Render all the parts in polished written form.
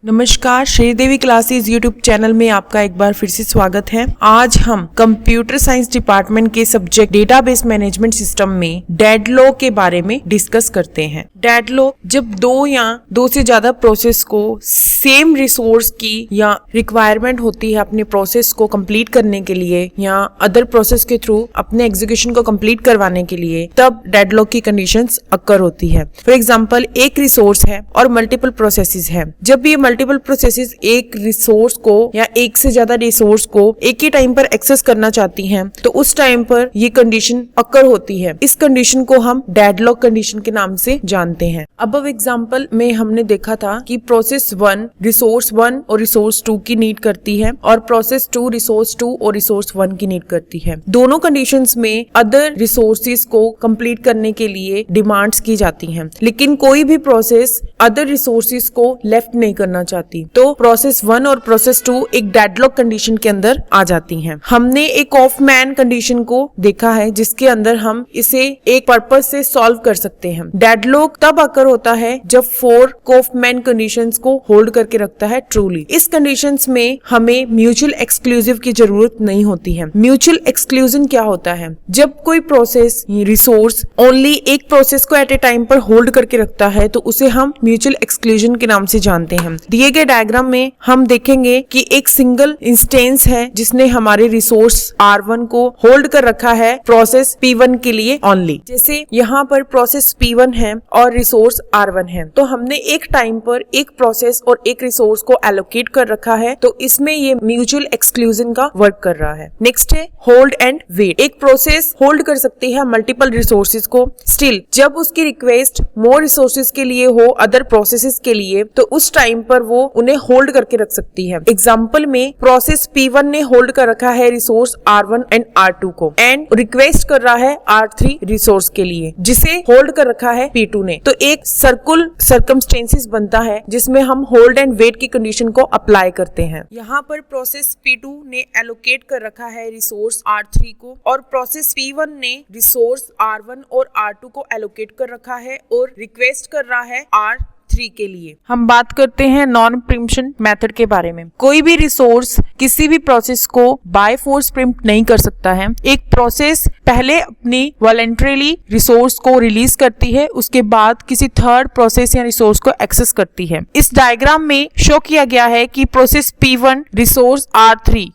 नमस्कार, Sridevi classes YouTube channel में आपका एक बार फिर से स्वागत है। आज हम कंप्यूटर साइंस डिपार्टमेंट के सब्जेक्ट डेटाबेस मैनेजमेंट सिस्टम में डेडलॉक के बारे में डिस्कस करते हैं। डेडलॉक जब दो या दो से ज्यादा प्रोसेस को सेम रिसोर्स की या रिक्वायरमेंट होती है अपने प्रोसेस को कंप्लीट करने के लिए या अदर प्रोसेस के थ्रू अपने एग्जीक्यूशन को कंप्लीट करवाने के लिए, तब डेडलॉक की कंडीशंस अक्कर होती है। फॉर एग्जांपल, एक रिसोर्स है और मल्टीपल प्रोसेसेस है। जब भी मल्टीपल प्रोसेसेस एक रिसोर्स को या एक से ज्यादा रिसोर्स को एक ही टाइम पर एक्सेस करना चाहती हैं, तो उस टाइम पर ये कंडीशन अक्कर होती है। इस कंडीशन को हम डेडलॉक कंडीशन के नाम से जानते हैं। अब एग्जांपल में हमने देखा था कि प्रोसेस 1 रिसोर्स 1 और रिसोर्स 2 की नीड करती है और प्रोसेस 2 रिसोर्स 2 और रिसोर्स 1 की नीड करती है। दोनों कंडीशंस में अदर रिसोर्सेज को कंप्लीट करने के लिए डिमांड्स की जाती हैं, लेकिन कोई भी प्रोसेस अदर रिसोर्सेज को लेफ्ट नहीं करना चाहती, तो प्रोसेस 1 और प्रोसेस 2 एक डेडलॉक कंडीशन के अंदर आ जाती हैं। हमने एक ऑफ मैन कंडीशन को देखा है जिसके अंदर हम इसे एक पर्पस से सॉल्व कर सकते हैं। डेडलॉक तब अकर होता है जब 4 ऑफ मैन कंडीशंस को होल्ड करके रखता है ट्रूली। इस कंडीशंस में हमें म्यूचुअल एक्सक्लूसिव की जरूरत नहीं होती है। म्यूचुअल एक्सक्लूजन क्या होता है? जब कोई प्रोसेस रिसोर्स ओनली एक प्रोसेस को एट ए टाइम पर होल्ड करके रखता है तो उसे हम म्यूचुअल एक्सक्लूजन के नाम से जानते हैं। दिए गए डायग्राम में हम देखेंगे कि एक सिंगल इंस्टेंस है जिसने हमारे रिसोर्स R1 को होल्ड कर रखा है प्रोसेस P1 के लिए ओनली। जैसे यहाँ पर प्रोसेस P1 है और रिसोर्स R1 है, तो हमने एक टाइम पर एक प्रोसेस और एक रिसोर्स को एलोकेट कर रखा है, तो इसमें ये म्यूचुअल एक्सक्लूजन का वर्क कर रहा है। नेक्स्ट है होल्ड एंड वेट। एक प्रोसेस होल्ड कर सकती है मल्टीपल रिसोर्सेज को, स्टिल जब उसकी रिक्वेस्ट मोर रिसोर्सेज के लिए हो, अदर प्रोसेसेस के लिए, तो उस टाइम पर वो उन्हें होल्ड करके रख सकती है। एग्जाम्पल में प्रोसेस P1 ने होल्ड कर रखा है रिसोर्स R1 एंड R2 को एंड रिक्वेस्ट कर रहा है R3 रिसोर्स के लिए जिसे होल्ड कर रखा है P2 ने। तो एक सर्कुल सर्कमस्टेंसेस बनता है जिसमें हम होल्ड एंड वेट की कंडीशन को अप्लाई करते हैं। यहाँ पर प्रोसेस P2 ने एलोकेट कर रखा है रिसोर्स R3 को और प्रोसेस P1 ने रिसोर्स R1 और R2 को एलोकेट कर रखा है और रिक्वेस्ट कर रहा है R3 के लिए। हम बात करते हैं नॉन प्रीम्पशन मेथड के बारे में। कोई भी रिसोर्स किसी भी प्रोसेस को बाय फोर्स प्रीम्प्ट नहीं कर सकता है। एक प्रोसेस पहले अपनी वॉलंटरीली रिसोर्स को रिलीज करती है, उसके बाद किसी थर्ड प्रोसेस या रिसोर्स को एक्सेस करती है। इस डायग्राम में शो किया गया है कि प्रोसेस P1 रिसोर्स R3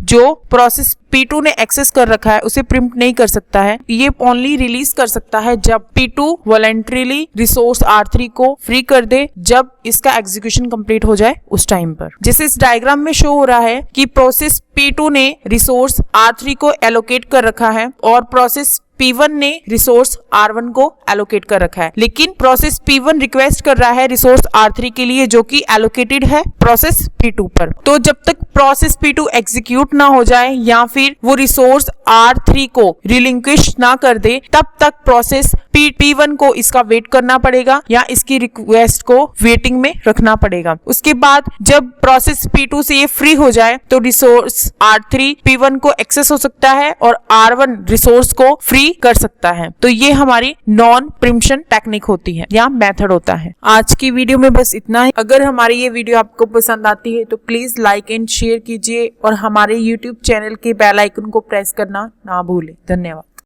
जो प्रोसेस P2 ने एक्सेस कर रखा है उसे प्रिम्प्ट नहीं कर सकता है। ये ओनली रिलीज कर सकता है जब P2 वॉलंटरीली रिसोर्स R3 को फ्री कर दे, जब इसका एग्जीक्यूशन कंप्लीट हो जाए उस टाइम पर। जैसे इस डायग्राम में शो हो रहा है कि प्रोसेस P2 ने रिसोर्स R3 को एलोकेट कर रखा है और प्रोसेस P1 ने रिसोर्स R1 को एलोकेट कर रखा है, लेकिन प्रोसेस P1 रिक्वेस्ट कर रहा है रिसोर्स R3 के लिए जो कि एलोकेटेड है प्रोसेस P2 पर। तो जब तक प्रोसेस P2 एग्जीक्यूट ना हो जाए या फिर वो रिसोर्स R3 को रिलिंक्विश ना कर दे, तब तक प्रोसेस P1 को इसका वेट करना पड़ेगा या इसकी रिक्वेस्ट को वेटिंग में रखना पड़ेगा। उसके बाद जब प्रोसेस P2 से ये फ्री हो जाए तो रिसोर्स R3 P1 को एक्सेस हो सकता है और R1 रिसोर्स को फ्री कर सकता है। तो ये हमारी नॉन प्रीम्पशन टेक्निक होती है या मेथड होता है। आज की वीडियो में बस इतना ही। अगर हमारी ये वीडियो आपको पसंद आती है तो प्लीज लाइक एंड शेयर कीजिए और हमारे YouTube चैनल के बेल आइकन को प्रेस करना ना भूलें। धन्यवाद।